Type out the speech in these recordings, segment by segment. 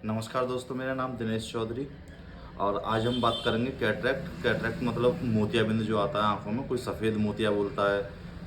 नमस्कार दोस्तों, मेरा नाम दिनेश चौधरी और आज हम बात करेंगे कैटरैक्ट। कैटरैक्ट मतलब मोतियाबिंद जो आता है आंखों में। कोई सफ़ेद मोतिया बोलता है,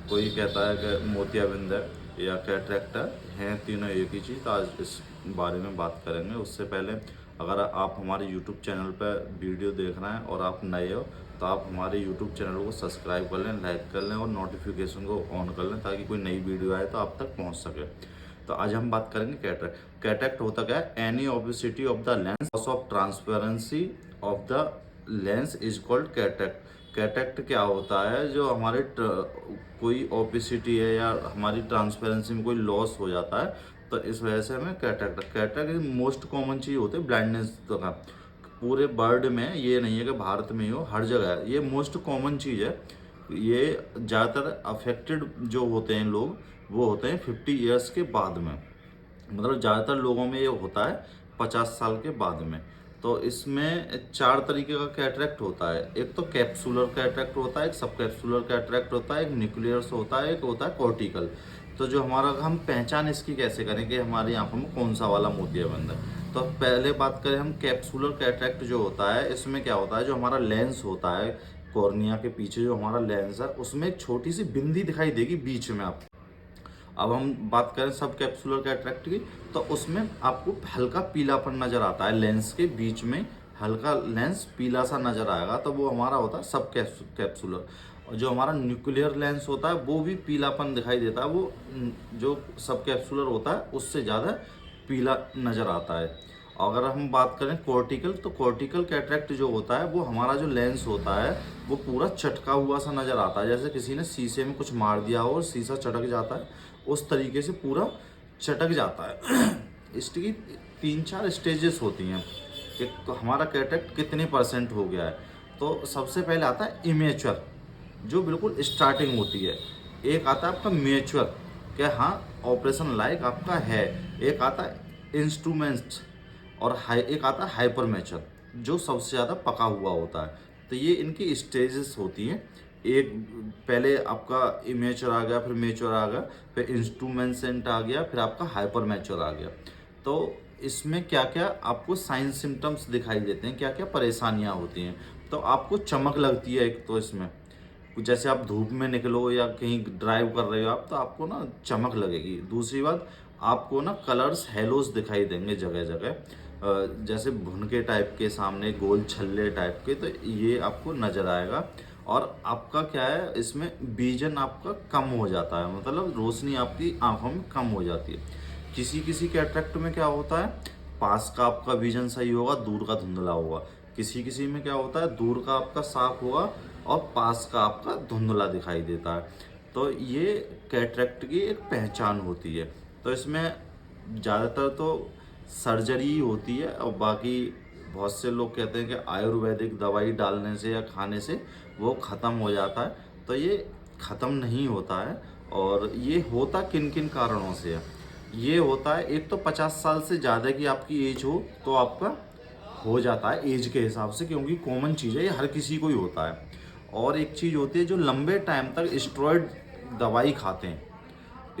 कोई कहता है कि मोतियाबिंद है या कैटरैक्ट है। हैं तीनों एक ही चीज़। तो आज इस बारे में बात करेंगे। उससे पहले अगर आप हमारे यूट्यूब चैनल पर वीडियो देख रहे हैं और आप नए हो तो आप हमारे यूट्यूब चैनल को सब्सक्राइब कर लें, लाइक कर लें और नोटिफिकेशन को ऑन कर लें ताकि कोई नई वीडियो आए तो आप तक पहुंच सके। तो आज हम बात करेंगे कैटरैक्ट। कैटरैक्ट होता क्या है? Any obesity of the lens, loss of transparency of the lens is called cataract. Cataract क्या होता है? जो हमारे कोई ओबेसिटी है या हमारी ट्रांसपेरेंसी में कोई लॉस हो जाता है तो इस वजह से हमें कैटरैक्ट। कैटरैक्ट मोस्ट कॉमन चीज़ होती है ब्लाइंडनेस का। पूरे वर्ल्ड में ये नहीं है कि भारत में ही हो, हर जगह है। ये मोस्ट कॉमन चीज़ है। ये ज़्यादातर अफेक्टेड जो होते हैं लोग वो होते हैं 50 ईयर्स के बाद में। मतलब ज़्यादातर लोगों में ये होता है 50 साल के बाद में। तो इसमें 4 तरीके का कैटरैक्ट होता है। एक तो कैप्सुलर कैटरैक्ट होता है, एक सब कैप्सुलर कैटरैक्ट होता है, एक न्यूक्लियर्स होता है, एक होता है कॉर्टिकल। तो जो हमारा हम पहचान इसकी कैसे करें कि हमारी आंखों में कौन सा वाला मोतियाबिंद है? तो पहले बात करें हम कैप्सुलर कैटरैक्ट जो होता है, इसमें क्या होता है? जो हमारा लेंस होता है, कॉर्निया के पीछे जो हमारा लेंस है उसमें एक छोटी सी बिंदी दिखाई देगी बीच में आपको। अब हम बात करें सब कैप्सुलर कैटरैक्ट की, तो उसमें आपको हल्का पीलापन नजर आता है लेंस के बीच में। हल्का लेंस पीला सा नजर आएगा तो वो हमारा होता है सब कैप्सुलर। और जो हमारा न्यूक्लियर लेंस होता है वो भी पीलापन दिखाई देता है। वो जो सब कैप्सुलर होता है उससे ज़्यादा पीला नजर आता है। अगर हम बात करें कॉर्टिकल, तो कॉर्टिकल कैटरैक्ट जो होता है वो हमारा जो लेंस होता है वो पूरा चटका हुआ सा नज़र आता है, जैसे किसी ने शीशे में कुछ मार दिया हो और शीशा चटक जाता है, उस तरीके से पूरा चटक जाता है। इसकी 3-4 स्टेजेस होती हैं कि तो हमारा कैटरैक्ट कितने परसेंट हो गया है। तो सबसे पहले आता है इमेच्योर, जो बिल्कुल स्टार्टिंग होती है। एक आता है आपका मेच्योर, कि हाँ ऑपरेशन लायक आपका है। एक आता है इंस्ट्रूमेंट्स और एक आता है हाइपर मैच्योर, जो सबसे ज़्यादा पका हुआ होता है। तो ये इनकी स्टेजेस होती हैं। एक पहले आपका इमेच्योर आ गया, फिर मैच्योर आ गया, फिर इंस्ट्रूमेंसेंट आ गया, फिर आपका हाइपर मैच्योर आ गया। तो इसमें क्या क्या आपको साइन सिम्टम्स दिखाई देते हैं, क्या क्या परेशानियां होती हैं। तो आपको चमक लगती है एक तो इसमें, जैसे आप धूप में निकलो या कहीं ड्राइव कर रहे हो आप, तो आपको ना चमक लगेगी। दूसरी बात, आपको ना कलर्स हेलोस दिखाई देंगे जगह जगह, जैसे भुनके टाइप के सामने गोल छल्ले टाइप के, तो ये आपको नज़र आएगा। और आपका क्या है, इसमें विजन आपका कम हो जाता है, मतलब रोशनी आपकी आंखों में कम हो जाती है। किसी किसी कैटरैक्ट में क्या होता है, पास का आपका विजन सही होगा, दूर का धुंधला होगा। किसी किसी में क्या होता है, दूर का आपका साफ होगा और पास का आपका धुंधला दिखाई देता है। तो ये कैटरैक्ट की एक पहचान होती है। तो इसमें ज़्यादातर तो सर्जरी होती है और बाकी बहुत से लोग कहते हैं कि आयुर्वेदिक दवाई डालने से या खाने से वो ख़त्म हो जाता है। तो ये ख़त्म नहीं होता है। और ये होता किन किन कारणों से है? ये होता है, एक तो 50 साल से ज़्यादा की आपकी एज हो तो आपका हो जाता है एज के हिसाब से, क्योंकि कॉमन चीज़ है, ये हर किसी को ही होता है। और एक चीज़ होती है जो लंबे टाइम तक स्टेरॉयड दवाई खाते हैं।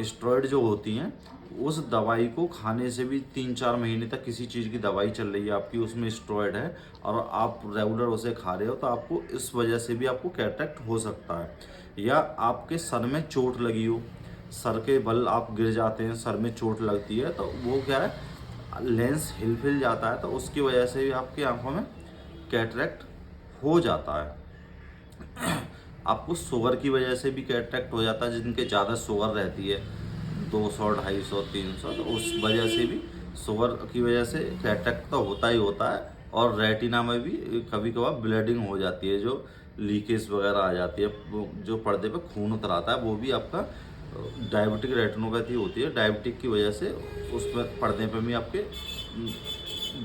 स्टेरॉयड जो होती हैं उस दवाई को खाने से भी 3-4 महीने तक किसी चीज़ की दवाई चल रही है आपकी, उसमें स्टेरॉयड है और आप रेगुलर उसे खा रहे हो, तो आपको इस वजह से भी आपको कैटरैक्ट हो सकता है। या आपके सर में चोट लगी हो, सर के बल आप गिर जाते हैं, सर में चोट लगती है, तो वो क्या है, लेंस हिल जाता है, तो उसकी वजह से भी आपकी आंखों में कैटरैक्ट हो जाता है। आपको शुगर की वजह से भी कैटरैक्ट हो जाता है, जिनके ज़्यादा शुगर रहती है 200, 250, 300, तो उस वजह से भी, शुगर की वजह से कैटरैक्ट तो होता ही होता है। और रेटिना में भी कभी कभार ब्लीडिंग हो जाती है, जो लीकेज वगैरह आ जाती है, जो पर्दे पे खून उतर आता है, वो भी आपका डायबिटिक रेटिनोपैथी होती है। डायबिटिक की वजह से उस पर पर्दे पे भी आपके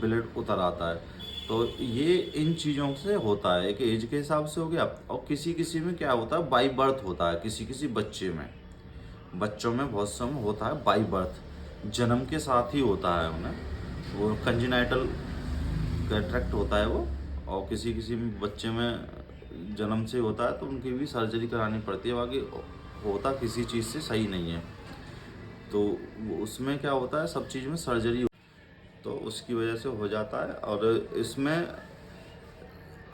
ब्लड उतर आता है। तो ये इन चीज़ों से होता है, एक एज के हिसाब से हो गया। और किसी किसी में क्या होता है, बाई बर्थ होता है। किसी किसी बच्चे में, बच्चों में बहुत समय होता है बाई बर्थ, जन्म के साथ ही होता है उन्हें, वो कंजेनाइटल कैटरैक्ट होता है वो। और किसी किसी बच्चे में जन्म से होता है तो उनकी भी सर्जरी करानी पड़ती है। बाकी होता किसी चीज़ से सही नहीं है। तो उसमें क्या होता है, सब चीज़ में सर्जरी तो उसकी वजह से हो जाता है। और इसमें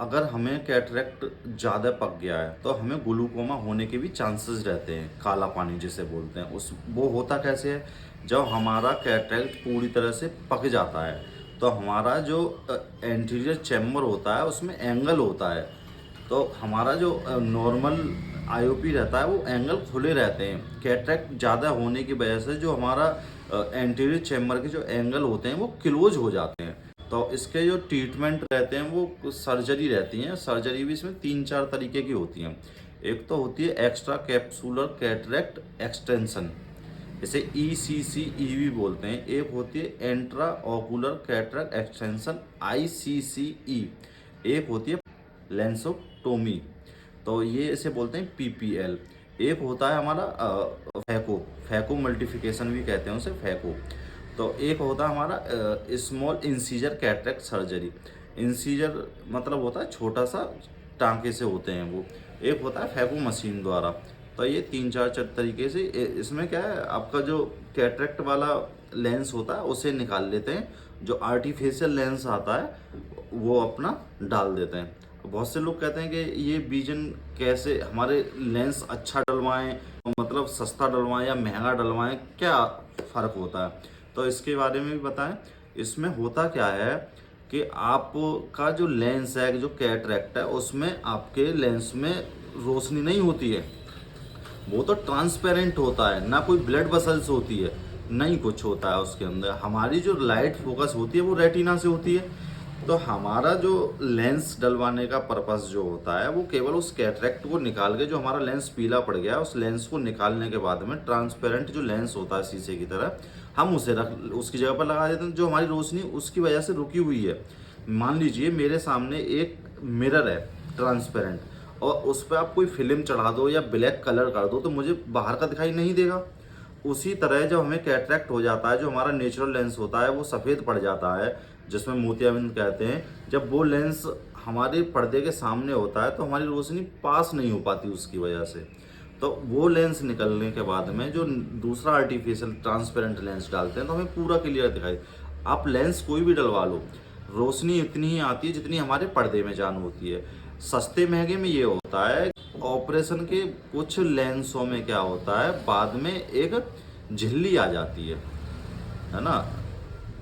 अगर हमें कैटरेक्ट ज़्यादा पक गया है तो हमें ग्लूकोमा होने के भी चांसेस रहते हैं, काला पानी जिसे बोलते हैं। उस वो होता कैसे है, जब हमारा कैटरेक्ट पूरी तरह से पक जाता है तो हमारा जो एंटीरियर चैम्बर होता है उसमें एंगल होता है, तो हमारा जो नॉर्मल आईओपी रहता है वो एंगल खुले रहते हैं। कैटरेक्ट ज़्यादा होने की वजह से जो हमारा एंटीरियर चैम्बर के जो एंगल होते हैं वो क्लोज हो जाते हैं। तो इसके जो ट्रीटमेंट रहते हैं वो सर्जरी रहती हैं। सर्जरी भी इसमें 3-4 तरीके की होती हैं। एक तो होती है एक्स्ट्रा कैप्सूलर कैटरेक्ट एक्सटेंशन, इसे ECCEV बोलते हैं। एक होती है intra ocular cataract extension ICCE। एक होती है लेंसोटोमी, तो ये इसे बोलते हैं PPL। एक होता है हमारा फैको मल्टीफिकेशन भी कहते हैं उसे, फैको। तो एक होता है हमारा small incisor cataract surgery. Incisor मतलब होता है छोटा सा टांके से होते हैं वो। एक होता है फैको मशीन द्वारा। तो ये 3-4 तरीके से इसमें क्या है, आपका जो कैटरेक्ट वाला लेंस होता है उसे निकाल लेते हैं, जो आर्टिफिशियल लेंस आता है वो अपना डाल देते हैं। बहुत से लोग कहते हैं कि ये विजन कैसे हमारे लेंस अच्छा डलवाएं, मतलब सस्ता डलवाएं या महंगा डलवाएं, क्या फ़र्क होता है, तो इसके बारे में भी बताएं। इसमें होता क्या है कि आपका जो लेंस है, जो कैटरेक्ट है, उसमें आपके लेंस में रोशनी नहीं होती है, वो तो ट्रांसपेरेंट होता है, ना कोई ब्लड वेसल्स होती है, नहीं कुछ होता है उसके अंदर। हमारी जो लाइट फोकस होती है वो रेटिना से होती है। तो हमारा जो लेंस डलवाने का पर्पस जो होता है वो केवल उस कैटरेक्ट को निकाल के, जो हमारा लेंस पीला पड़ गया है उस लेंस को निकालने के बाद में ट्रांसपेरेंट जो लेंस होता है शीशे की तरह, हम उसे उसकी जगह पर लगा देते हैं। जो हमारी रोशनी उसकी वजह से रुकी हुई है, मान लीजिए मेरे सामने एक मिरर है ट्रांसपेरेंट, और उस पर आप कोई फिल्म चढ़ा दो या ब्लैक कलर कर दो तो मुझे बाहर का दिखाई नहीं देगा। उसी तरह जब हमें कैटरेक्ट हो जाता है, जो हमारा नेचुरल लेंस होता है वो सफ़ेद पड़ जाता है, जिसमें मोतियाबिंद कहते हैं, जब वो लेंस हमारे पर्दे के सामने होता है तो हमारी रोशनी पास नहीं हो पाती उसकी वजह से। तो वो लेंस निकलने के बाद में जो दूसरा आर्टिफिशियल ट्रांसपेरेंट लेंस डालते हैं तो हमें पूरा क्लियर दिखाई। आप लेंस कोई भी डलवा लो, रोशनी इतनी ही आती है जितनी हमारे पर्दे में जान होती है। सस्ते महंगे में ये होता है। ऑपरेशन के कुछ लेंसों में क्या होता है, बाद में एक झिल्ली आ जाती है ना,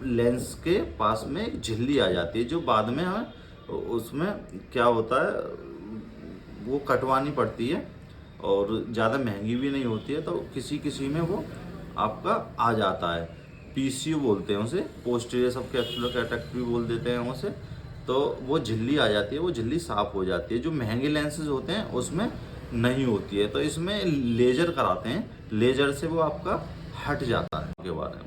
लेंस के पास में एक झिल्ली आ जाती है, जो बाद में हमें उसमें क्या होता है वो कटवानी पड़ती है, और ज़्यादा महंगी भी नहीं होती है। तो किसी किसी में वो आपका आ जाता है, PCO बोलते हैं उसे, पोस्टीरियर सब कैप्सुलर कैटरेक्ट भी बोल देते हैं उसे। तो वो झिल्ली आ जाती है, वो झिल्ली साफ़ हो जाती है, जो महंगे लेंसेज होते हैं उसमें नहीं होती है। तो इसमें लेज़र कराते हैं, लेज़र से वो आपका हट जाता है के बारे में।